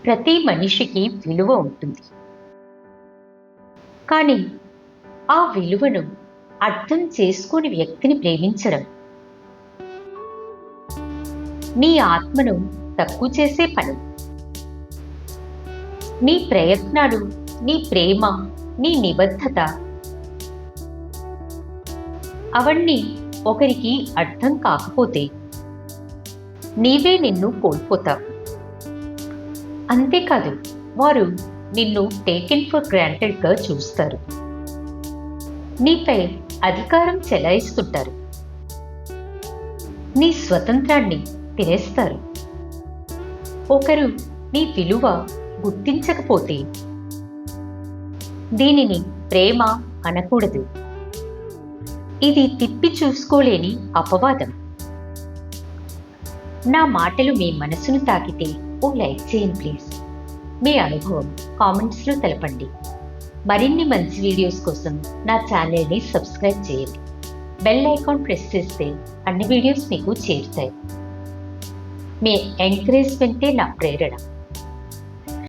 ప్రతి మనిషికి విలువ ఉంటుంది. కానీ ఆ విలువను అర్థం చేసుకోని వ్యక్తిని ప్రేమించడం నీ ఆత్మను తక్కువ చేసే పని. నీ ప్రయత్నాలు, నీ ప్రేమ, నీ నిబద్ధత అవన్నీ ఒకరికి అర్థం కాకపోతే నీవే నిన్ను కోల్పోతావు. అంతేకాదు, వారు నిన్ను టేకెన్ ఫర్ గ్రాంటెడ్గా చూస్తారు. నీపై అధికారం చెలాయిస్తుంటారు. నీ స్వతంత్రాన్ని తినేస్తారు. ఒకరు నీ విలువ గుర్తించకపోతే దీనిని ప్రేమ అనకూడదు. ఇది తిప్పి చూసుకోలేని అపవాదం. నా మాటలు మీ మనసును తాకితే ఓ లైక్ చేయండి ప్లీజ్. మీ అనుభవం కామెంట్స్లో తెలపండి. మరిన్ని మంచి వీడియోస్ కోసం నా ఛానల్ని సబ్స్క్రైబ్ చేయండి. బెల్ ఐకాన్ ప్రెస్ చేస్తే అన్ని వీడియోస్ మీకు చేరుతాయి. మీ ఎంకరేజ్మెంటే నా ప్రేరణ.